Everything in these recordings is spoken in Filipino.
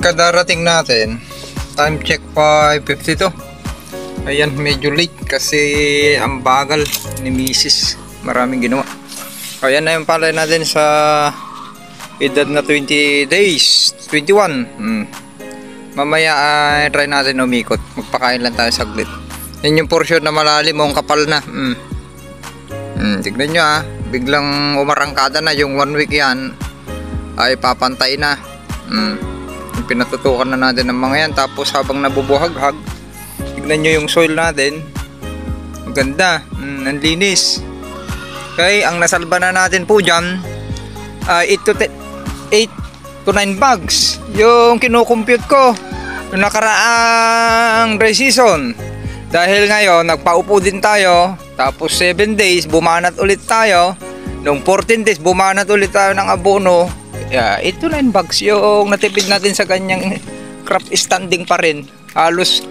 pagkadarating natin, time check 5:52. Ayan, medyo late kasi ang bagal ni Mrs. Maraming ginawa. Ayan na yung palay natin sa edad na 20 days, 21. Mamaya try natin umikot. Magpakain lang tayo saglit. Yan yung portion na malalim, ang kapal na. Tignan nyo biglang umarangkada na yung 1 week yan. Ay papantay na. Yung pinatutukan na natin ng mga yan. Tapos habang nabubuhaghag, tignan nyo yung soil natin. Ganda, ang linis. Okay, ang nasalba na natin po dyan 8 to 9 bags yung kinukompute ko yung nakaraang dry season. Dahil ngayon nagpaupo din tayo, tapos 7 days bumanat ulit tayo, nung 14 days bumanat ulit tayo ng abono. 8 to 9 bags yung natipid natin sa ganyang crop standing pa rin. Halos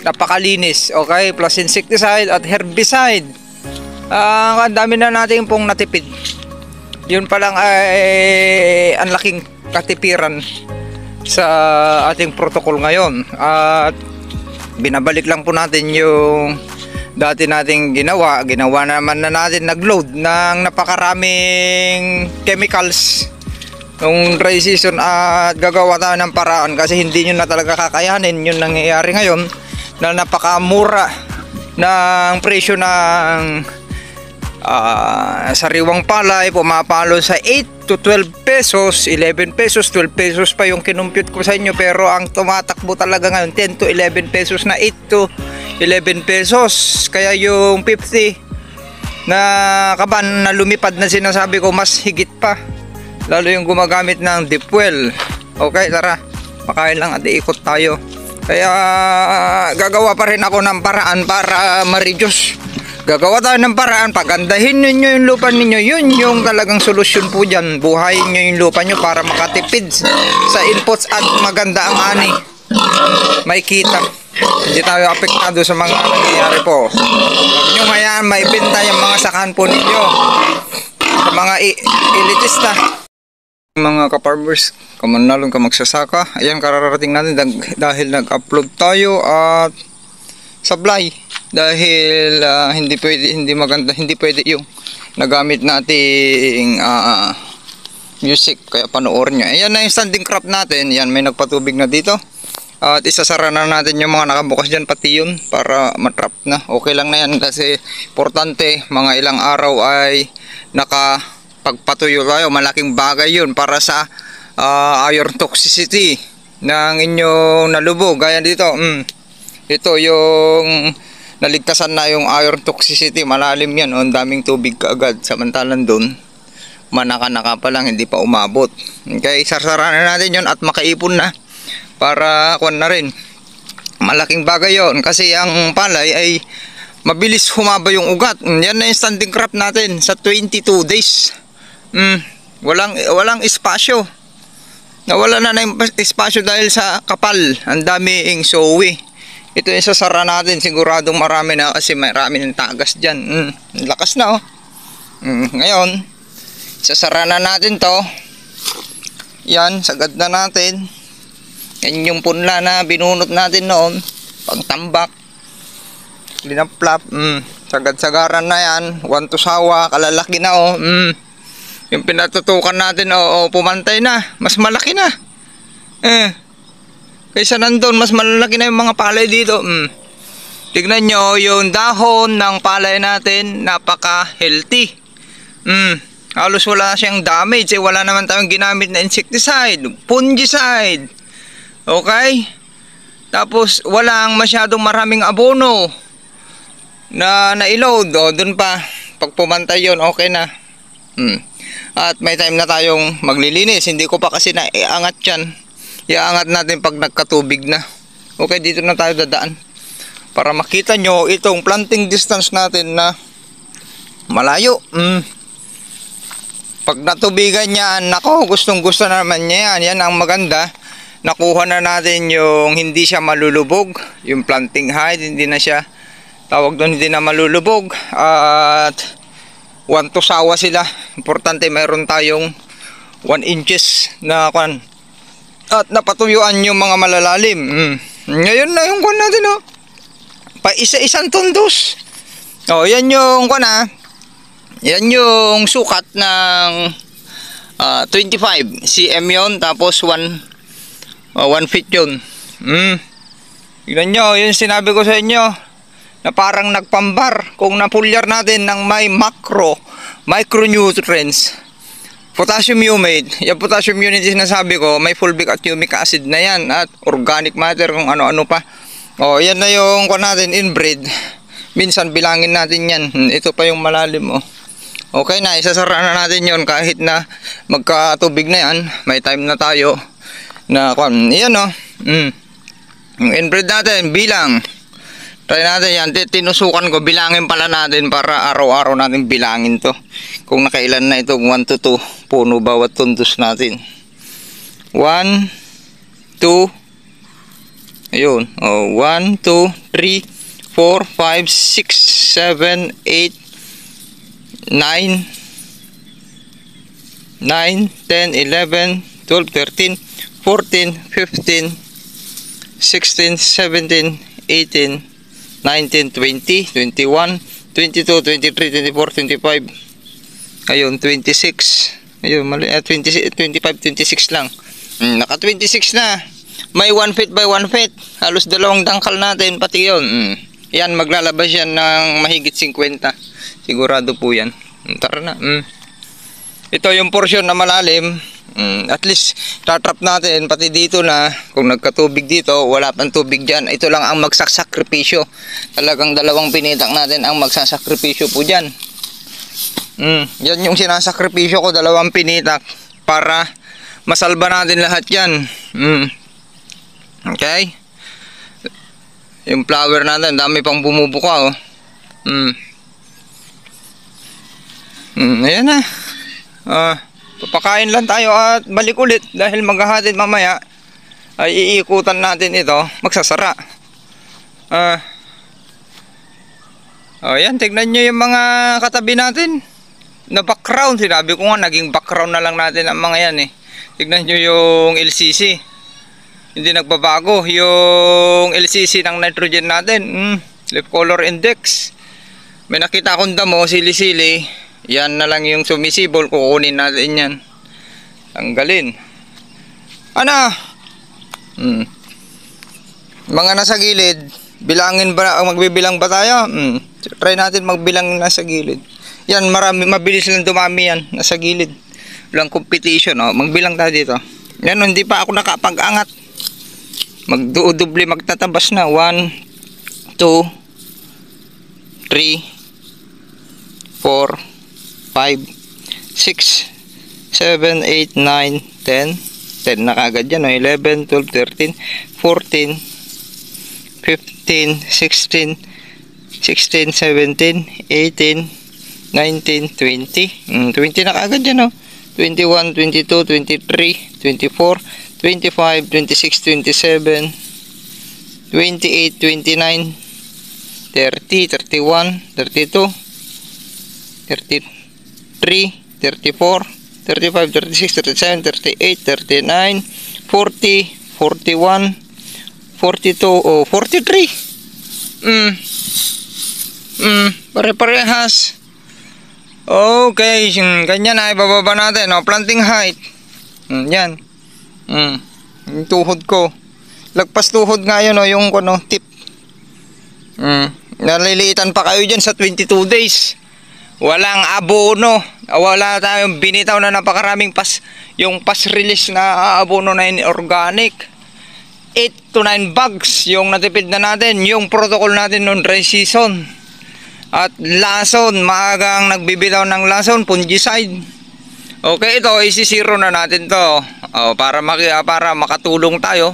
napakalinis. Okay, plus insecticide at herbicide. Ang dami na natin pong natipid. Yun pa lang ay ang laking katipiran sa ating protocol ngayon. At binabalik lang po natin yung dati nating ginawa naman na natin, nagload ng napakaraming chemicals nung dry season, at gagawa tayo ng paraan kasi hindi nyo na talaga kakayanin yung nangyayari ngayon na napakamura ng presyo ng sariwang palay. Pumapalo sa 8 to 12 pesos, 11 pesos, 12 pesos pa yung kinumpute ko sa inyo, pero ang tumatakbo talaga ngayon 10 to 11 pesos na 8 to 11 pesos. Kaya yung 50 na kaban na lumipad na sinasabi ko, mas higit pa, lalo yung gumagamit ng deep well. Okay, tara, makain lang at iikot tayo. Kaya gagawa pa rin ako ng paraan para ma-reduce. Gagawa tayo ng paraan, pagandahin ninyo yung lupa ninyo. Yun yung talagang solusyon po dyan. Buhayin nyo yung lupa nyo para makatipid sa inputs at maganda ang ani. May kita. Hindi tayo apektado sa mga nangyayari po. Huwag nyo hayaan maibenta yung mga sakahan po ninyo sa mga elitista. Mga ka-farmers, kamanalong ka magsasaka. Ayan, kararating natin dahil nag-upload tayo at supply. Dahil hindi maganda, hindi pwede yung nagamit nating music, kaya panoorin nyo. Ayan na yung standing crop natin. Yan, may nagpatubig na dito. At isasara na natin yung mga nakabukas dyan, pati yun, para matrap na. Okay lang na yan kasi importante, mga ilang araw ay nakapagpatuyo tayo. Malaking bagay yun para sa iron toxicity ng inyong nalubog. Gaya dito, ito yung naligtasan na yung iron toxicity. Malalim yan, ang daming tubig kaagad. Samantalang doon, manaka-naka pa lang, hindi pa umabot. Okay, sarsara na natin yun at makaipon na para kuwan na rin. Malaking bagay yun kasi ang palay ay mabilis humaba yung ugat. Yan na yung standing crop natin sa 22 days. Walang espasyo. Nawala na yung espasyo dahil sa kapal. Ang daming sowi. Ito yung sasara natin, siguradong marami na kasi marami ng tagas dyan. Lakas na ngayon, sasara na natin to. Yan, sagad na natin. Yan yung punla na binunot natin noon, pangtambak, linaplap. Sagad-sagaran na yan. 1 to sawa, kalalaki na yung pinatutukan natin pumantay na, mas malaki na kaysa nandun, mas malalaki na yung mga palay dito. Tignan nyo yung dahon ng palay natin, napaka healthy. Halos wala siyang damage. Wala naman tayong ginamit na insecticide, fungicide. Okay, tapos walang masyadong maraming abono na naiload. Dun pa, pag pumantay yun, okay na. At may time na tayong maglilinis. Hindi ko pa kasi naiangat yan. Iaangat natin pag nagkatubig na. Okay, dito na tayo dadaan para makita nyo itong planting distance natin na malayo. Pag natubigan yan, nako, gustong gusto naman niya yan. Yan ang maganda. Nakuha na natin yung hindi siya malulubog. Yung planting height, hindi na siya tawag doon, hindi na malulubog. At 1 to sawa sila. Importante mayroon tayong 1 inches na at napatuyuan yung mga malalalim. Ngayon na yung kuwan natin, oh. Pa isa-isang tundos. Oh, yan yung kuwan, yan yung sukat ng 25 cm yon, tapos 1 feet yun. Tignan nyo, yun sinabi ko sa inyo na parang nagpambar kung napulyar natin ng may micronutrients. Potassium humate, yung potassium humate sinasabi ko, may fulvic at humic acid na yan, at organic matter, kung ano-ano pa. O, yan na yung kuwan natin, inbreed. Minsan bilangin natin yan. Ito pa yung malalim, oh. Okay na, isasara na natin yon kahit na magkatubig na yan. May time na tayo na kuwan. Yan, oh. Yung inbreed natin, bilang. Try natin yan. Tinusukan ko, bilangin pala natin para araw-araw natin bilangin to. Kung nakailan na ito, 1 to 2 puno bawat tundos natin. 1, 2, ayun. 1, 2, 3, 4, 5, 6, 7, 8, 9, 10, 11, 12, 13, 14, 15, 16, 17, 18, 19, 20, 21, 22, 23, 24, 25. Ayun, 26. Ayun, mali. 25, 26 lang. Naka 26 na. May 1 feet by 1 feet. Halos dalawang dangkal natin, pati yun. Yan, maglalabas yan ng mahigit 50. Sigurado po yan. Tara na. Ito yung portion na malalim. At least tatrap natin pati dito na kung nagkatubig dito, wala pang tubig dyan, ito lang ang magsasakripisyo. Talagang dalawang pinitak natin ang magsasakripisyo po dyan. Yan yung sinasakripisyo ko, dalawang pinitak para masalba natin lahat yan. Okay, yung flower natin dami pang bumubuka, oh. Ayan na. Papakain lang tayo at balik ulit dahil maghahatid mamaya ay iikutan natin ito, magsasara. Yan, tignan nyo yung mga katabi natin na background. Sinabi ko nga, naging background na lang natin ang mga yan, eh. Tignan nyo yung LCC, hindi nagbabago. Yung LCC ng nitrogen natin, leaf color index, may nakita akong damo, sili-sili. Yan na lang yung sumisibol, kukunin natin yan. Tanggalin. Ano? Mga nasa gilid, bilangin ba, magbibilang ba tayo? Try natin magbilang nasa gilid. Yan, marami, mabilis lang dumami yan, nasa gilid. Walang competition, oh. Magbilang tayo dito. Yan, hindi pa ako nakapag-angat. Magdudoble, magtatabas na. 1, 2, 3, 4, 5, 6, 7, 8, 9, 10. 10 na kagad yan, 11, 12, 13, 14, 15, 16, 17, 18, 19, 20. 20 na kagad yan, 21, 22, 23, 24, 25, 26, 27, 28, 29, 30, 31, 32, 33, 34, 35, 36, 37, 38, 39, 40, 41, 42, 43. Pare-parehas. Okay, ganyan na ibababa natin, planting height. Yan. Yung tuhod ko. Lagpas tuhod nga yun, yung tip. Naliliitan pa kayo dyan sa 22 days. Walang abono. Wala tayong binitaw na napakaraming yung release na abono na organic. 8 to 9 bags yung natipid na natin. Yung protocol natin noong dry season. At lason, maagang nagbibitaw ng lason, fungicide. Okay, ito isi-zero na natin to. Para makatulong tayo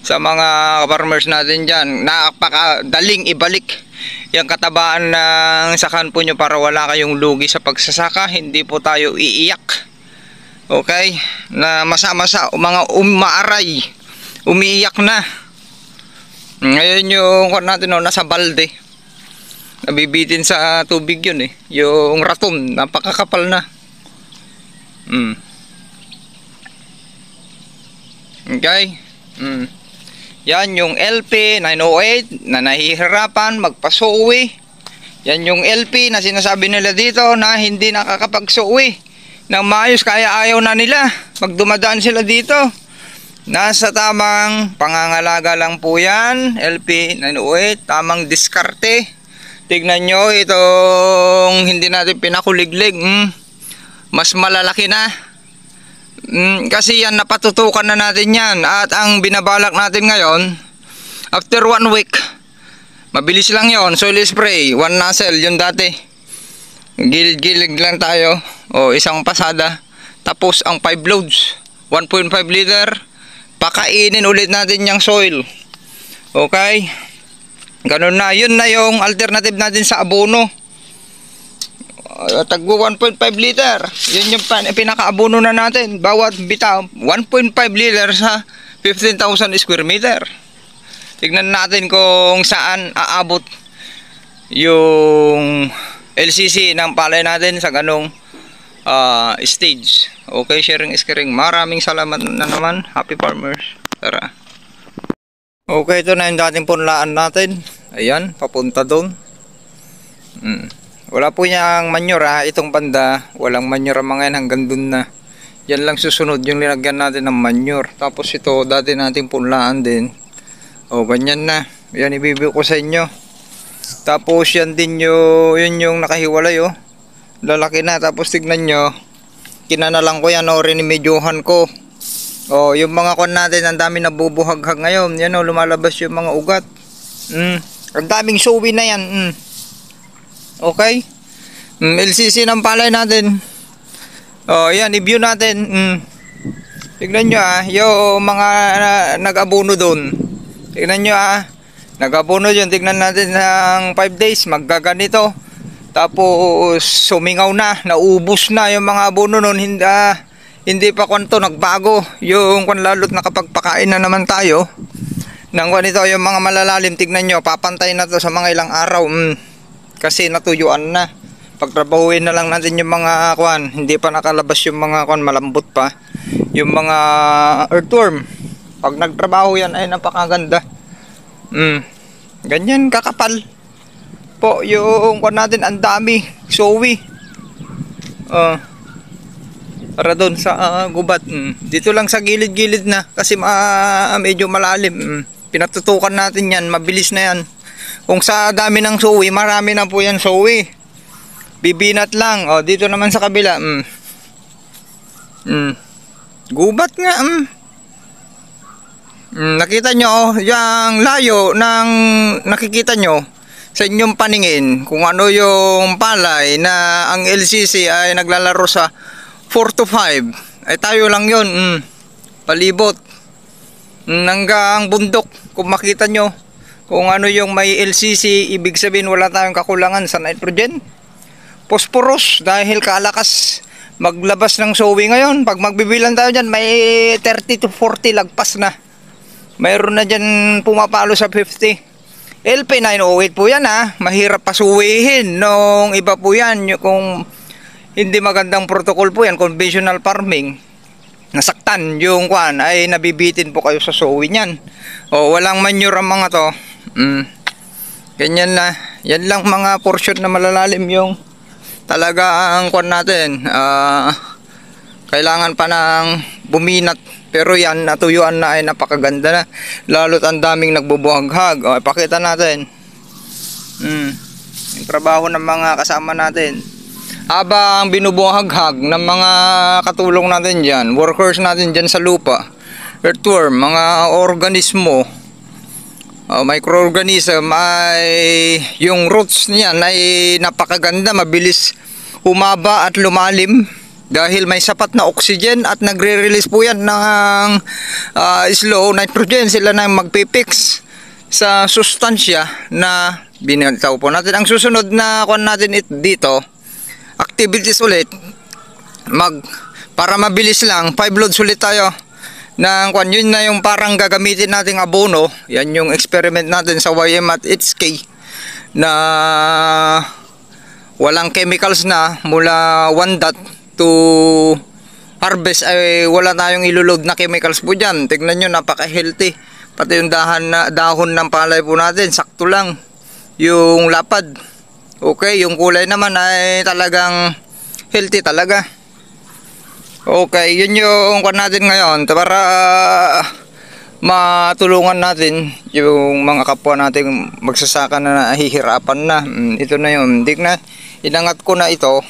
sa mga farmers natin dyan. Napakadaling ibalik yung katabaan ng sakampo nyo para wala kayong lugi sa pagsasaka. Hindi po tayo iiyak. Okay, na masa-masa mga umaaray, umiiyak na. Ngayon yung natin, nasa balde, nabibitin sa tubig yun, yung raton, napakakapal na. Okay? Yan yung LP 908 na nahihirapan magpasuwi. Yan yung LP na sinasabi nila dito na hindi nakakapagsuwi ng maayos, kaya ayaw na nila magdumadaan sila dito. Nasa tamang pangangalaga lang po yan. LP 908, tamang diskarte. Tignan nyo itong hindi natin pinakuliglig. Mas malalaki na. Kasi yan, napatutukan na natin yan. At ang binabalak natin ngayon, after 1 week, mabilis lang yon, soil spray, 1 nozzle, yun dati. Gilid-gilid lang tayo. O isang pasada. Tapos ang 5 loads, 1.5 liter. Pakainin ulit natin yung soil. Okay? Ganun na. Yun na yung alternative natin sa abono. Tagbo 1.5 liter. Yun yung pinaka-abono na natin. Bawat bitaw, 1.5 liter sa 15,000 square meter. Tignan natin kung saan aabot yung LCC ng palay natin sa ganong stage. Okay, sharing is caring. Maraming salamat na naman. Happy farmers. Tara. Okay, ito na yung dating punlaan natin. Ayan, papunta doon. Wala po niyang manure, itong banda. Walang manure mga yan, hanggang doon na. Yan lang susunod yung linagyan natin ng manure. Tapos ito, dati natin punlaan din. O, ganyan na. Yan, ibibigay ko sa inyo. Tapos yan din yun yung nakahiwalay, oh. Lalaki na. Tapos tignan nyo, kinanalang ko yan, o, rinimedyohan ko. O, yung mga kon natin, ang dami nabubuhaghag ngayon. Yan, o, lumalabas yung mga ugat. Ang daming suwi na yan. Okay? LCC ng palay natin. O, yan, i-view natin. Tignan nyo, yung mga nag-abono doon. Tignan nyo, nag-abono yun. Tignan natin ng 5 days, maggaganito. Tapos sumingaw na, naubos na yung mga abono noon. Hindi pa kwanto, nagbago yung kwan, lalo't nakapagpakain na naman tayo nang kwan ito, yung mga malalalim. Tignan nyo, papantay na to sa mga ilang araw. Kasi natuyuan na. Pagtrabahuin na lang natin yung mga kwan, hindi pa nakalabas yung mga kwan, malambot pa yung mga earthworm. Pag nagtrabaho yan ay napakaganda. Ganyan kakapal po yung kwan natin, ang dami sowi. Para doon sa gubat. Dito lang sa gilid-gilid na kasi medyo malalim. Pinatutukan natin yan, mabilis na yan. Kung sa dami ng sowi, marami na po yan sowi. Bibinat lang. Dito naman sa kabila. Gubat nga. Nakita nyo, yung layo ng nakikita nyo sa inyong paningin kung ano yung palay na ang LCC ay naglalaro sa 4 to 5. Ay tayo lang yun. Palibot. Hanggang bundok. Kung makita nyo kung ano yung may LCC, ibig sabihin wala tayong kakulangan sa nitrogen. Phosphorus, dahil kalakas maglabas ng sowi ngayon. Pag magbibilan tayo dyan, may 30 to 40 lagpas na. Mayroon na dyan pumapalo sa 50. LP 908 po yan, mahirap pasuwihin. Nung iba po yan, kung hindi magandang protocol po yan, conventional farming, nasaktan yung kwan, ay nabibitin po kayo sa sowi niyan. Walang manure ang mga to. Ganyan na. Yan lang mga portion na malalalim yung talaga ang kwan natin. Kailangan pa ng buminat. Pero yan, natuyuan na, ay napakaganda na. Lalo't ang daming nagbubuhaghag. Pakita natin. Yung trabaho ng mga kasama natin. Habang binubuhaghag ng mga katulong natin dyan, workers natin dyan sa lupa, earthworm, mga organismo, microorganism, ay yung roots niyan ay napakaganda, mabilis humaba at lumalim dahil may sapat na oxygen at nagre-release po yan ng slow nitrogen. Sila na magpipix sa sustansya na binaltaw po natin. Ang susunod na kuwan natin dito, activities ulit, para mabilis lang, 5 loads ulit tayo ng kwan. Yun na yung parang gagamitin nating abono. Yan yung experiment natin sa YM at HK na walang chemicals na, mula 1 dot to harvest ay wala tayong ilulod na chemicals po dyan. Tignan nyo, napaka-healthy. Pati yung dahon ng palay po natin, sakto lang. Yung lapad. Okay, yung kulay naman ay talagang healthy talaga. Okay, yun yung kwan natin ngayon para matulungan natin yung mga kapwa natin magsasaka na nahihirapan na. Ito na yun. Inangat ko na ito.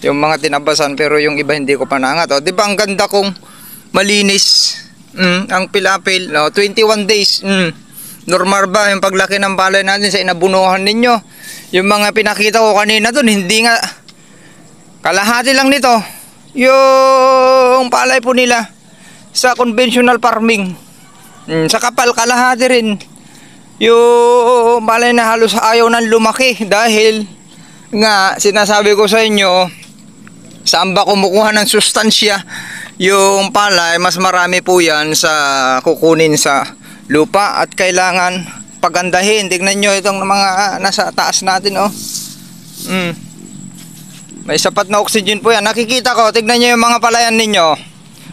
Yung mga tinabasan pero yung iba hindi ko pa naangat. O, di ba ang ganda kong malinis? Ang pilapil. No? 21 days. Normal ba yung paglaki ng palay natin sa inabunuhan ninyo? Yung mga pinakita ko kanina dun, hindi nga. Kalahati lang nito. Yung palay po nila sa conventional farming. Sa kapal kalahati rin. Yung palay na halos ayaw nang lumaki dahil nga sinasabi ko sa inyo, saan ba kumukuha ng sustansya yung palay, mas marami po yan sa kukunin sa lupa at kailangan pagandahin. Tignan nyo itong mga nasa taas natin, oh. May sapat na oxygen po yan. Nakikita ko, tignan nyo yung mga palayan ninyo,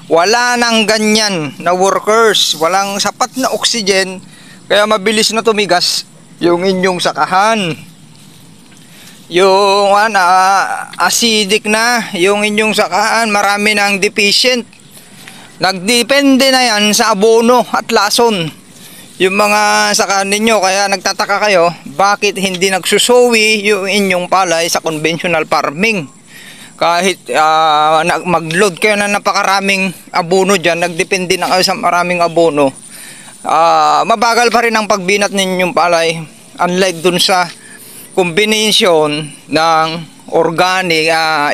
wala nang ganyan na workers, walang sapat na oxygen, kaya mabilis na tumigas yung inyong sakahan. Yung acidic na yung inyong sakahan, marami nang deficient. Nagdepende na yan sa abono at lason yung mga sakahan ninyo, kaya nagtataka kayo bakit hindi nagsusuwi yung inyong palay sa conventional farming. Kahit mag-load kayo na napakaraming abono dyan, nagdepende na kayo sa maraming abono, mabagal pa rin ang pagbinat ninyong palay, unlike dun sa combination ng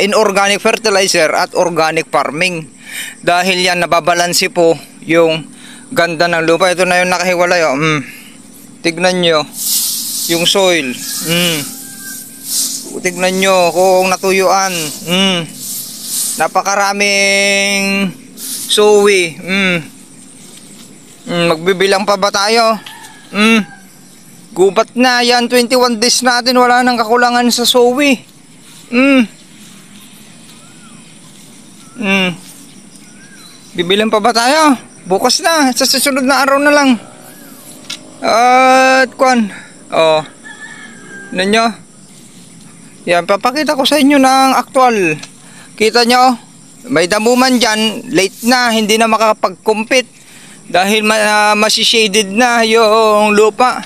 inorganic fertilizer at organic farming. Dahil yan nababalansi po yung ganda ng lupa. Ito na yung nakahiwalay, oh. Tignan nyo yung soil. Tignan nyo kung natuyuan. Napakaraming sowi. Magbibilang pa ba tayo? Gubat na yan, 21 days natin, wala nang kakulangan sa sowi. Bibilang pa ba tayo? Bukas na, sa susunod na araw na lang. At kwan, oh, ninyo, yan, papakita ko sa inyo ng aktual. Kita nyo, may damuman dyan, late na, hindi na makakapag-compete dahil masishaded na yung lupa.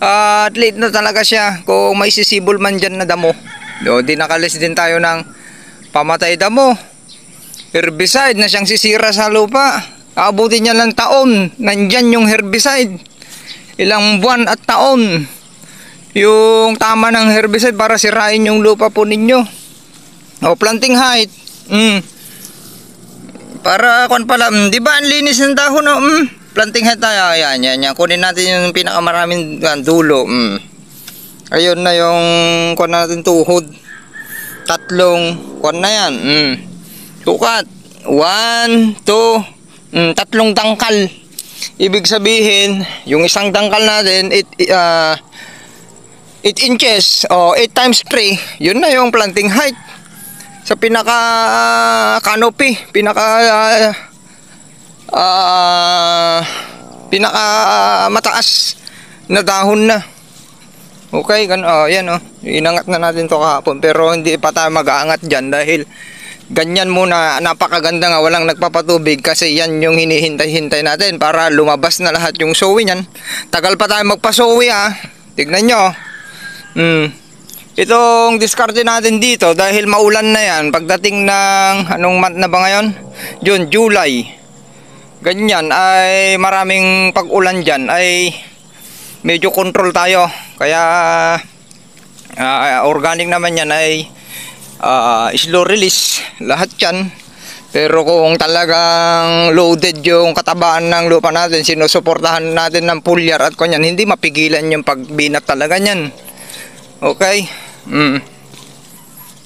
At late na talaga siya kung may sisibol man dyan na damo. Di nakalis din tayo ng pamatay damo, herbicide na siyang sisira sa lupa. Aabutin niya lang taon, nandyan yung herbicide, ilang buwan at taon yung tama ng herbicide para sirain yung lupa po ninyo. O planting height, para kung pala, di ba ang linis ng dahon, no? Planting height tayo, yan. Kunin natin yung pinakamaraming dulo. Ayun na yung kunin natin tuhod. Tatlong kunin na yan. Sukat 1, 2, tatlong dangkal. Ibig sabihin, yung isang dangkal natin 8 inches o 8 times 3, yun na yung planting height sa pinaka canopy, pinaka mataas na dahon na. Okay, yan, inangat na natin to kahapon pero hindi pa tayo mag-aangat dyan dahil ganyan muna. Napakaganda nga, walang nagpapatubig kasi yan yung hinihintay-hintay natin para lumabas na lahat yung sowi niyan. Tagal pa tayo magpasowi, tignan nyo. Itong diskarte natin dito dahil maulan na yan pagdating ng anong month na ba ngayon? June, July, ganyan ay maraming pag-ulan dyan, ay medyo control tayo. Kaya organic naman yan ay slow release lahat yan. Pero kung talagang loaded yung katabaan ng lupa natin, sinusuportahan natin ng foliar at kanyan, hindi mapigilan yung pagbinat talaga nyan. Okay.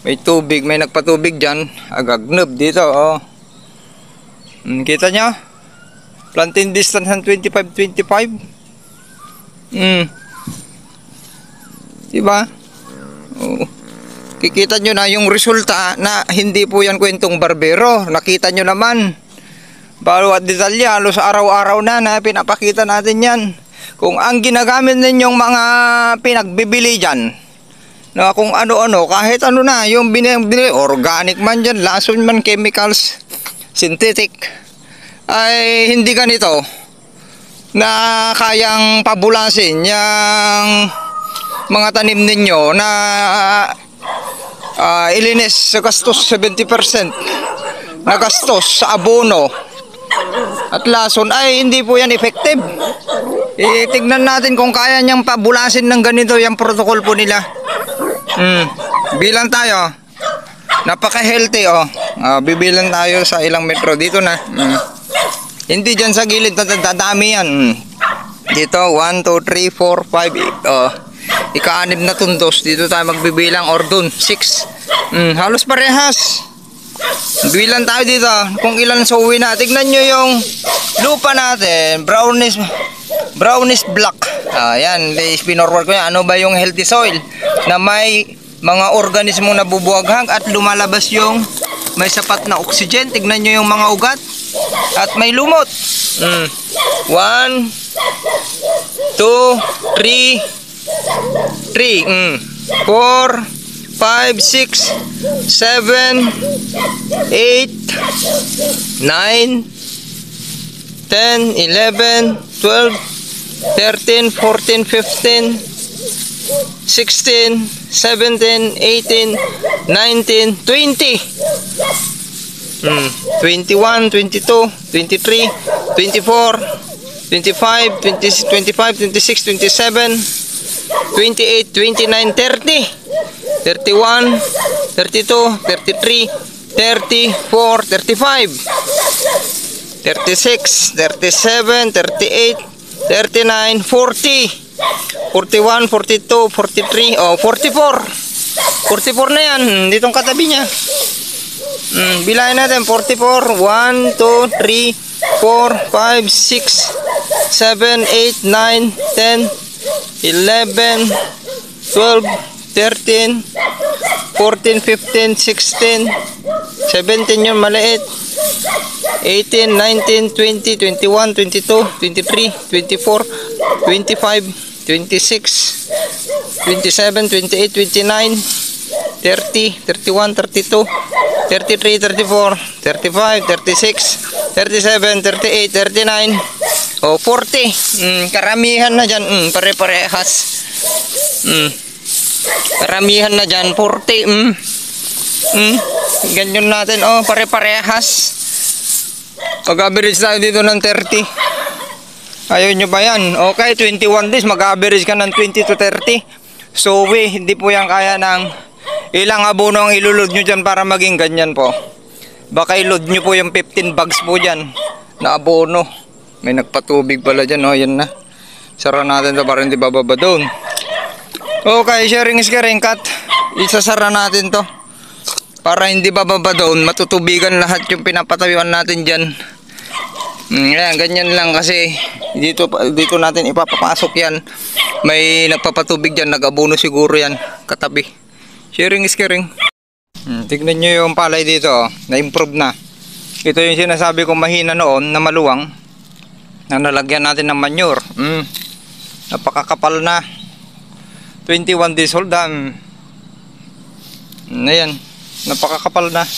May tubig, may nagpatubig dyan, agagnub dito, oh. Kita nyo? Planting distance ng 25-25. Diba? Oh. Kikita nyo na yung resulta na hindi po yan kwentong barbero. Nakita nyo naman. Bawat detalye, halos araw-araw na pinapakita natin yan. Kung ang ginagamit ninyong mga pinagbibili dyan, na kung ano-ano, kahit ano na, yung binili, organic man dyan, lason man, chemicals, synthetic, ay hindi ganito na kayang pabulasin yung mga tanim ninyo na ilinis sa gastos 70% na gastos sa abono at lason, ay hindi po yan effective. Tignan natin kung kaya niyang pabulasin ng ganito yung protocol po nila. Bilang tayo, napaka-healthy bibilang tayo sa ilang metro dito na. Hindi dyan sa gilid, dadami yan. Dito, 1, 2, 3, 4, 5, ika-6 na tundos. Dito tayo magbibilang, or dun, 6. Halos parehas. Bilang tayo dito, kung ilan sa uwi na. Tignan nyo yung lupa natin, brownish black. Ayan, pinorward ko yan. Ano ba yung healthy soil? Na may mga organismo na bubuhaghag at lumalabas yung may sapat na oxygen. Tignan nyo yung mga ugat. At may lumot. 1, 2, 3, 4, 5, 6, 7, 8, 9, 10, 11, 12, 13, 14, 15, 16, 17, 18, 19, 20. 21, 22, 23, 24, 25, 26, 27, 28, 29, 30, 31, 32, 33, 34, 35, 36, 37, 38, 39, 40, 41, 42, 43, 44. 44 na yan, ditong katabi niya. Bilahin natin, 44, 1, 2, 3, 4, 5, 6, 7, 8, 9, 10, 11, 12, 13, 14, 15, 16, 17 yun maliit, 18, 19, 20, 21, 22, 23, 24, 25, 26, 27, 28, 29, 30, 31, 32, 33, 34, 35, 36, 37, 38, 39, 40. Karamihan na dyan, pare-parehas. Karamihan na dyan, 40. Ganyan natin, pare-parehas. Pag-average tayo dito ng 30. Ayaw nyo ba yan? Okay, 21 days, mag-average ka ng 20 to 30. So, hindi po yan kaya ng ilang abono ang ilulod nyo dyan para maging ganyan po. Baka ilod nyo po yung 15 bags po dyan na abono. May nagpatubig pala dyan, yan na. Sara natin ito para hindi bababa doon. Okay, sharing is caring, cut. Isasara natin to para hindi bababa doon. Matutubigan lahat yung pinapatayuan natin dyan. Yan, ganyan lang kasi dito natin ipapapasok yan. May nagpapatubig dyan, nag-abono siguro yan katabi. Sharing is caring. Tignan nyo yung palay dito, na-improve na. Ito yung sinasabi kong mahina noon na maluwang, na nalagyan natin ng manure. Napakakapal na. 21 days old. Ayan, napakakapal na.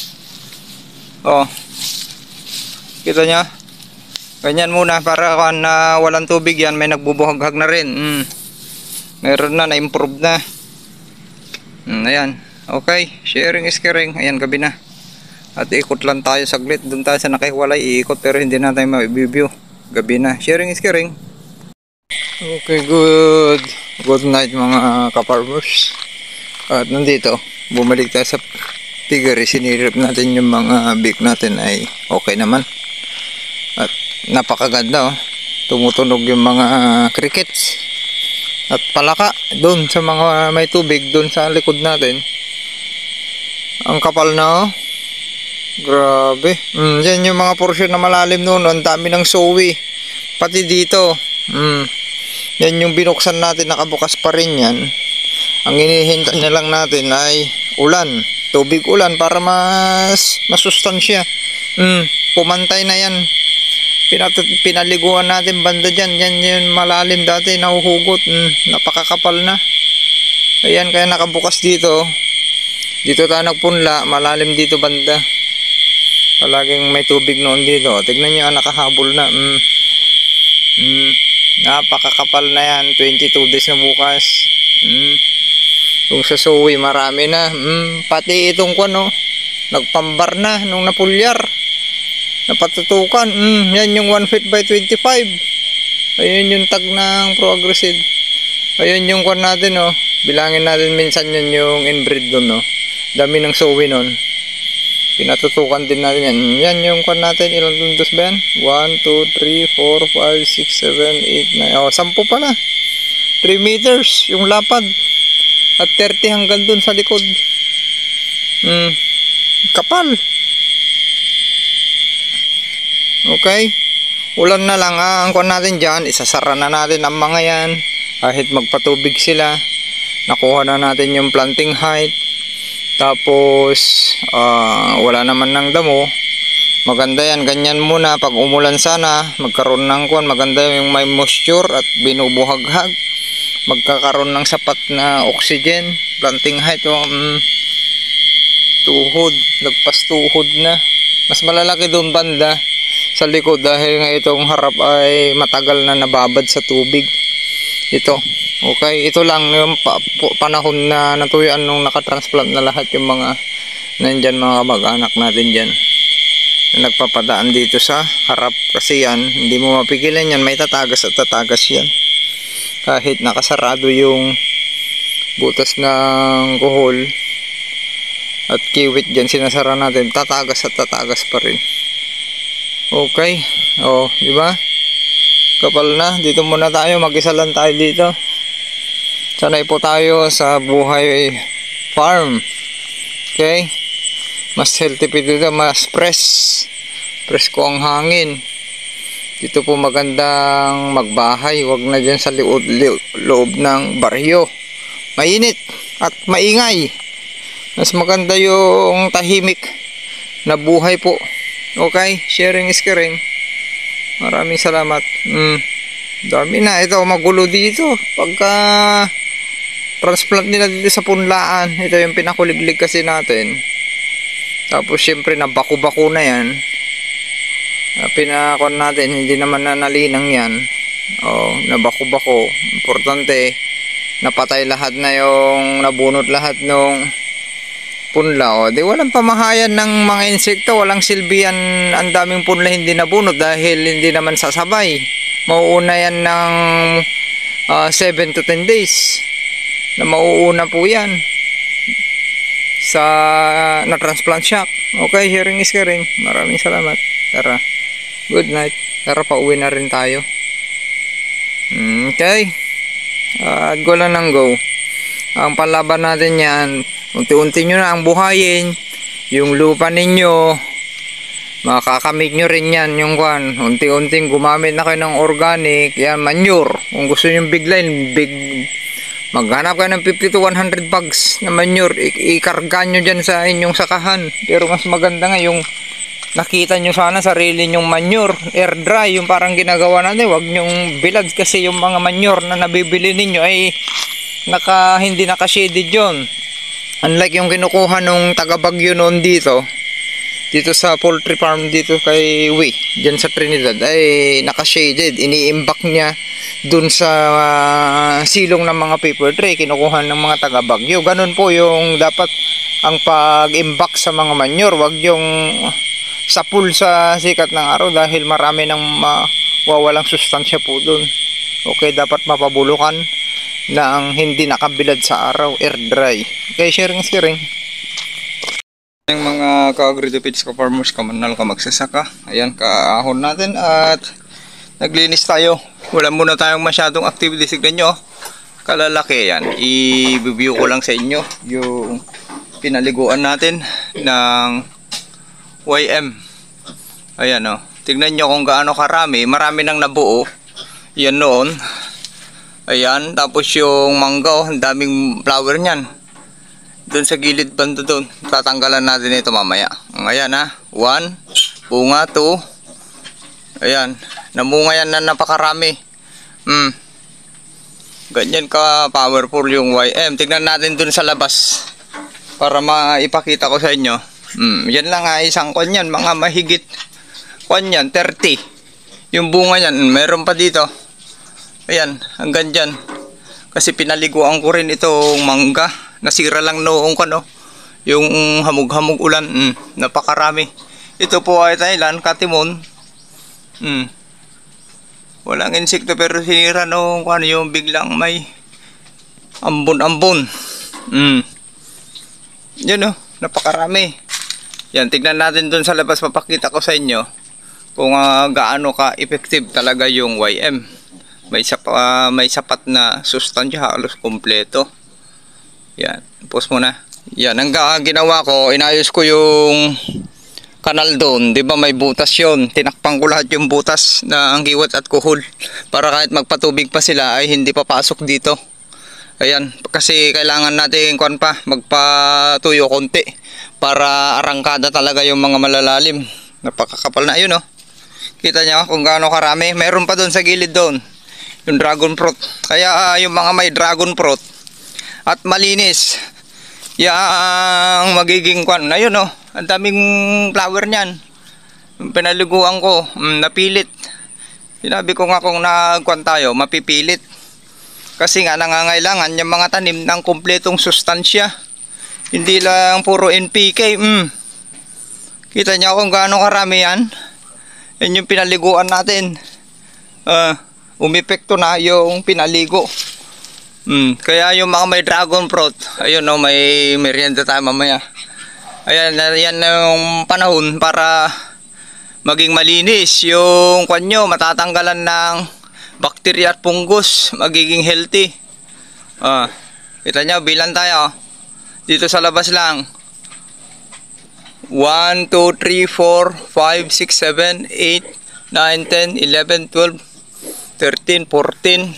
Kita nyo? Ganyan muna para na walang tubig yan, may nagbubuhaghag na rin. Meron na, na-improve na. Ayan, okay, sharing is caring. Ayan, gabi na. At ikot lang tayo saglit. Doon tayo sa nakihiwalay, iikot pero hindi na tayo ma-view. Gabi na, sharing is caring. Okay, good night mga kaparmers. At nandito, bumalik tayo sa piggery. Sinirip natin yung mga big natin ay okay naman. At napakaganda, tumutunog yung mga crickets at palaka doon sa mga may tubig doon sa likod natin. Ang kapal na, grabe. Yan yung mga portion na malalim noon, ang dami ng sowi pati dito. Yan yung binuksan natin, nakabukas pa rin yan. Ang hinihintay na lang natin ay ulan, tubig ulan para mas masustansya. Pumantay na yan. Pinaliguan natin banda dyan. Yan yung malalim dati, nahuhugot. Napakakapal na. Ayan, kaya nakabukas dito. Dito tayo nagpunla, malalim dito banda. Palaging may tubig noon dito. Tignan nyo, nakahabol na. Napakakapal na yan. 22 days na bukas. Kung sa Suwi, marami na. Pati itong nagpambar na nung napulyar. Napatutukan. Yan yung 1 feet by 25. Ayun yung tag ng Progressive. Ayun yung natin, bilangin natin minsan yun yung inbreed doon, Dami ng Suwi nun. Pinatutukan din natin yan. Yan yung natin. Ilang tundos ba yan? 1, 2, 3, 4, 5, 6, 7, 8, 9. 10 pala. 3 meters yung lapad. At 30 hanggang dun sa likod. Kapal. Okay. Ulan na lang. Ang natin dyan, isasara na natin ang mga yan. Kahit magpatubig sila. Nakuha na natin yung planting height. Tapos wala naman ng damo. Maganda yan, ganyan muna. Pag umulan sana, magkaroon ng maganda yung may moisture at binubuhaghag. Magkakaroon ng sapat na oxygen. Planting height, tuhod, lagpas tuhod na. Mas malalaki doon banda sa likod dahil nga itong harap ay matagal na nababad sa tubig. Ito. Okay, ito lang yung panahon na natuyuan nung nakatransplant na lahat yung mga nandyan, mga mag-anak natin dyan na nagpapadaan dito sa harap kasi yan, hindi mo mapigilan yan, may tatagas at tatagas yan kahit nakasarado yung butas ng kuhol at kiwit dyan sinasara natin, tatagas at tatagas pa rin. Okay, diba? Kapal na, dito muna tayo, mag-isa lang tayo dito. Sanay po tayo sa buhay farm. Okay? Mas healthy po dito, mas presko ang hangin. Dito po magandang magbahay, wag na dyan sa loob ng baryo. Mainit at maingay. Mas maganda yung tahimik na buhay po. Okay? Sharing is caring. Maraming salamat. Dami na. Ito, magulo dito. Pagka transplant nila dito sa punlaan, ito yung pinakuliglig kasi natin. Tapos syempre nabako-bako na yan. Pinakon natin, hindi naman na nalinang yan. Nabako-bako. Importante, napatay lahat na yung nabunot lahat nung punla. Di walang pamahayan ng mga insekto, walang silbi yan. Ang daming punla hindi nabunot dahil hindi naman sasabay. Mauuna yan ng 7 to 10 days. Na mauuna po yan sa na-transplant shock. Okay, sharing is caring. Maraming salamat. Tara, good night. Tara, pauwi na rin tayo. Okay, go lang ng go. Ang palaban natin yan, unti-unti nyo na ang buhayin. Yung lupa ninyo, makakamig nyo rin yan. Yung unti-unting gumamit na kayo ng organic. Yan, manure. Kung gusto nyo biglayin, maghanap kayo ng 50 to 100 bags na manure, ikarga nyo dyan sa inyong sakahan. Pero mas maganda nga yung nakita nyo sana sarili nyong manure, air dry, yung parang ginagawa natin. Huwag nyong bilad kasi yung mga manure na nabibili ninyo ay hindi naka-shaded yun. Unlike yung kinukuha nung taga Baguio noon dito sa poultry farm dito kay dyan sa Trinidad, ay naka-shaded. Iniimbak niya dun sa silong ng mga paper tray, kinukuha ng mga taga Baguio. Ganun po yung dapat ang pag-imbak sa mga manure. Wag yung sapul sa sikat ng araw dahil marami ng mawawalang sustansya po dun. Okay, dapat mapabulukan na ang hindi nakabilad sa araw, air dry. Okay, sharing is caring. Yung mga ka-agritipits, ka-farmers, kamanal, ka-magsasaka, ayan, kaahon natin at naglinis tayo. Wala muna tayong masyadong activities. Tignan nyo, kalalaki yan. I-review ko lang sa inyo yung pinaliguan natin ng YM. Ayan tignan nyo kung gaano karami. Marami nang nabuo. Yan noon. Ayan, tapos yung mangga, ang daming flower nyan. Doon sa gilid banda doon. Tatanggalan natin ito mamaya. Ayan ha. 1, bunga, 2. Ayan. Namunga yan na napakarami. Ganyan ka powerful yung YM. Tignan natin doon sa labas. Para maipakita ko sa inyo. Yan lang ha. Isang kwan yan. Mga mahigit. Kwan yan. 30. Yung bunga yan. Meron pa dito. Ayan. Hanggang dyan. Kasi pinaliguan ko rin itong mangga. Nasira lang noong kano. Yung hamog-hamog ulan. Napakarami. Ito po ay Thailand, katimon. Walang insekto pero sinira noong kano yung biglang may ambon-ambon. Yan o. Napakarami. Yan. Tignan natin dun sa labas. Papakita ko sa inyo kung gaano ka-effective talaga yung YM. May sapat na sustansya, halos kompleto. Yan, post mo na. Yan, ang ginawa ko, inayos ko yung kanal doon. Di ba may butas yun? Tinakpan ko lahat yung butas na ang giwat at kuhol. Para kahit magpatubig pa sila ay hindi papasok dito. Ayan, kasi kailangan natin magpatuyo konti. Para arangkada talaga yung mga malalalim. Napakakapal na yun, oh. Kita nyo kung gaano karami. Meron pa doon sa gilid doon. Yung dragon fruit. Kaya yung mga may dragon fruit at malinis, yung magiging kwan. Ayun o, ang daming flower niyan. Pinaliguan ko, napilit. Sinabi ko nga kung nagkwan tayo, mapipilit. Kasi nga nangangailangan yung mga tanim ng kumpletong sustansya. Hindi lang puro NPK. Kita niyo kung gaano karami yan. Yan yung pinaliguan natin. Umepekto na yung pinaligo. Kaya yung mga may dragon fruit, ayun o, may merienda tayo mamaya. Ayan, yan yung panahon para maging malinis yung kanyo, matatanggalan ng bacteria at fungus, magiging healthy. Kita nyo, bilang tayo dito sa labas lang. 1, 2, 3, 4, 5, 6, 7, 8, 9, 10, 11, 12, 13, 14,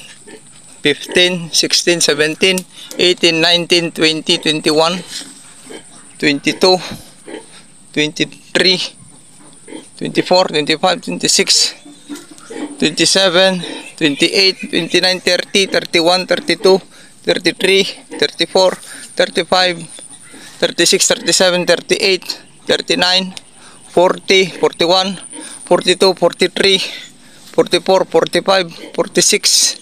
15, 16, 17, 18, 19, 20, 21, 22, 23, 24, 25, 26, 27, 28, 29, 30, 31, 32, 33, 34, 35, 36, 37, 38, 39, 40, 41, 42, 43, 44, 45, 46,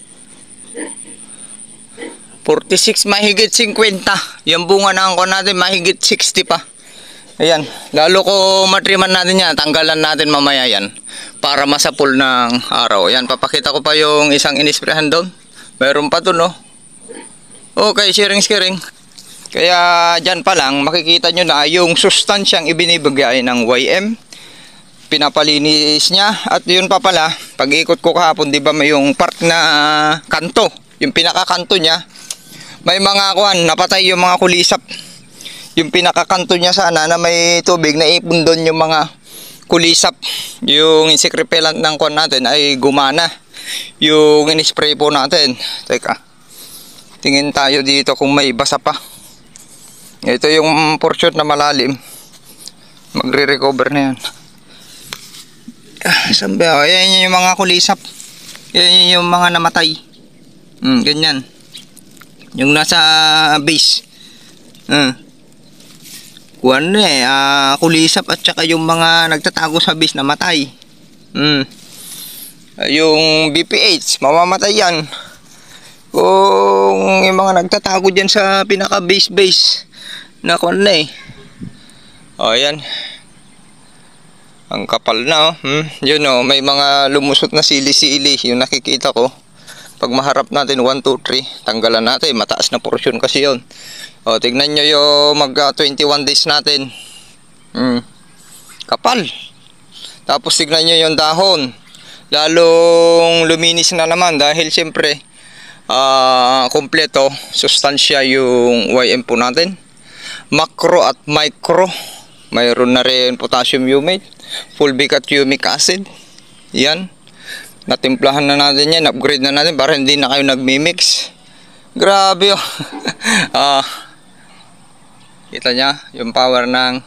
46, mahigit 50. Yung bunga na angko natin, mahigit 60 pa. Ayan, lalo ko matriman natin yan. Tanggalan natin mamaya yan para masapul ng araw. Ayan, papakita ko pa yung isang inisprehan doon. Meron pa doon, no? Okay, sharing. Kaya dyan pa lang, makikita nyo na yung sustansyang ibinibigay ng YM. Pinapalinis niya. At yun pa pala, pag-ikot ko kahapon, di ba may yung part na kanto. Yung pinakakanto niya, may mga napatay yung mga kulisap. Yung pinakakanto niya sana na may tubig, naipon doon yung mga kulisap. Yung insect repellent ng natin ay gumana. Yung in-spray po natin. Teka, tingin tayo dito kung may basa pa. Ito yung portion na malalim. Magre-recover na yan. Sabi ako, yan yung mga kulisap. Yan yung mga namatay. Ganyan. Yung nasa base. Kulisap at saka yung mga nagtatago sa base na matay. Yung BPH, mamamatay yan. Kung yung mga nagtatago dyan sa pinaka base na yan. Ang kapal na, yun may mga lumusot na sili-sili yung nakikita ko. Pag maharap natin 1, 2, 3, tanggalan natin, mataas na portion kasi yun. Tignan nyo yung 21 days natin. Kapal. Tapos tignan nyo yung dahon. Lalong luminis na naman dahil siyempre kompleto, sustansya yung YM po natin. Macro at micro. Mayroon na rin potassium humate, fulvic at humic acid. Yan. Natimplahan na natin yan, upgrade na natin para hindi na kayo nagmimix. Grabe Kita niya yung power ng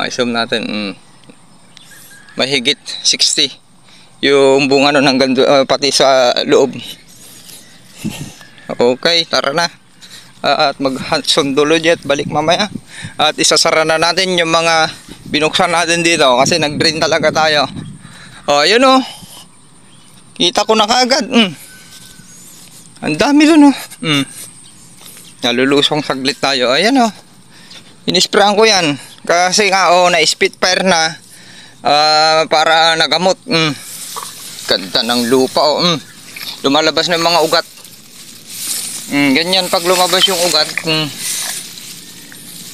i-zoom natin. Mahigit 60 yung bunga nun hanggang pati sa loob. Okay, tara na. At magsundulo jet, balik mamaya. At isasara na natin yung mga binuksan natin dito kasi nag-drain talaga tayo. Yun kita ko na kaagad. Ang dami dun Nalulusong saglit tayo. Ayan inisprayan ko yan kasi nga na-spitfire na para nagamot. Ganda ng lupa lumalabas ng mga ugat. Ganyan pag lumabas yung ugat,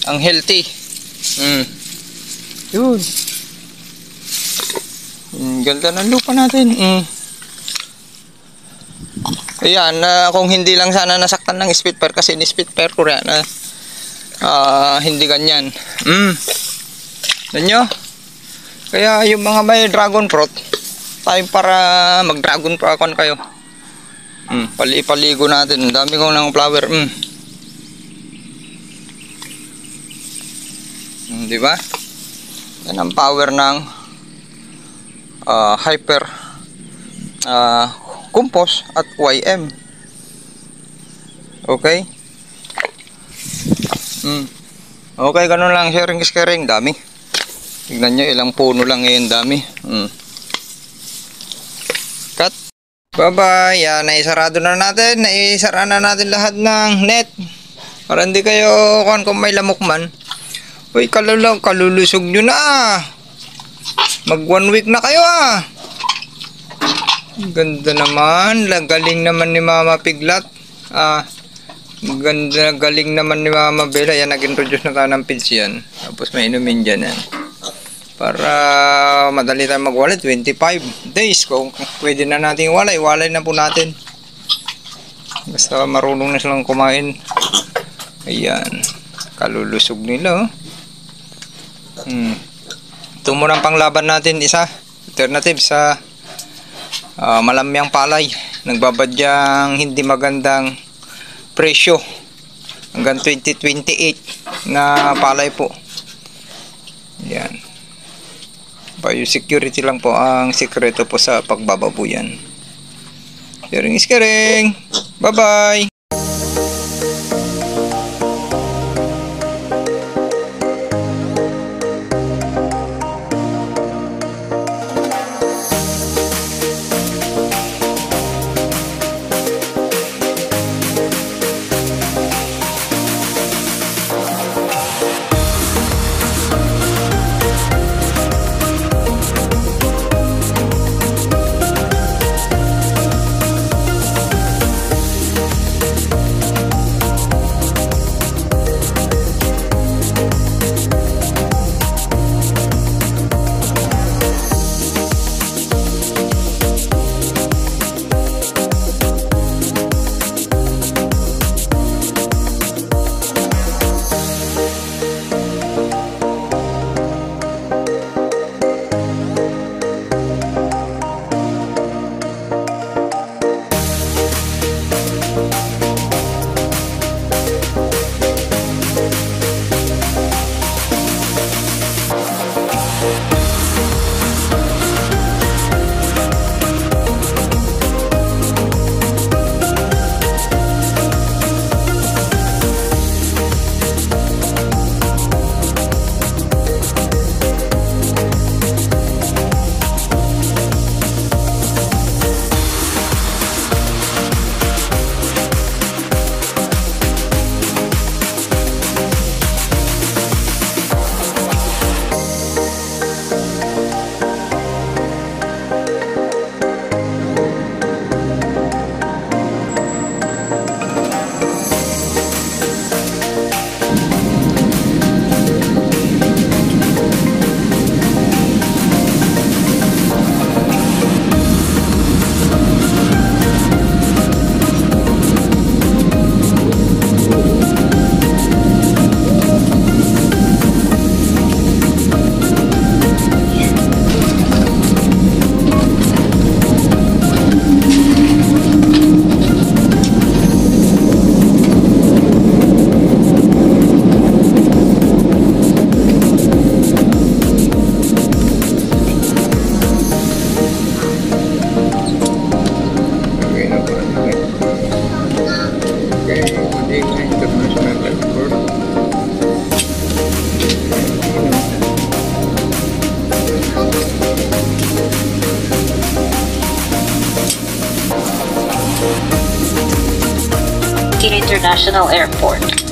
ang healthy. Yun. Ganda ng lupa natin. Ayan, kung hindi lang sana nasaktan ng spitfire kasi ni-spitfire ko rin hindi ganyan. Nanyo? Kaya yung mga may dragon fruit, time para mag-dragon fruit kayo. Paligo natin. Ang dami kong ng flower. Di ba? Yan ang power ng hyper compost at YM. Okay? Okay, ganun lang. Sharing. Dami. Tignan nyo, ilang puno lang ngayon. Dami. Cut. Bye-bye. Yan, naisarado na natin. Naisara na natin lahat ng net. Para hindi kayo kung may lamok man. Uy, kalulusog nyo na. Mag 1 week na kayo Ganda naman. Galing naman ni Mama Piglat. Ganda, galing naman ni Mama Bella. Yan, nag-introduce na tayo ng pills yan. Tapos may inumin dyan yan. Para madali tayo magwalay. 25 days. Kung pwede na natin walay na po natin. Basta marunong na silang kumain. Ayan. Kalulusog nila Ito muna ang panglaban natin. Isa. Alternative sa malamyang palay. Nagbabadyang hindi magandang presyo. Hanggang 2028 na palay po. Yan. Biosecurity lang po ang sikreto po sa pagbababuyan. Sharing is caring. Bye-bye. International Airport.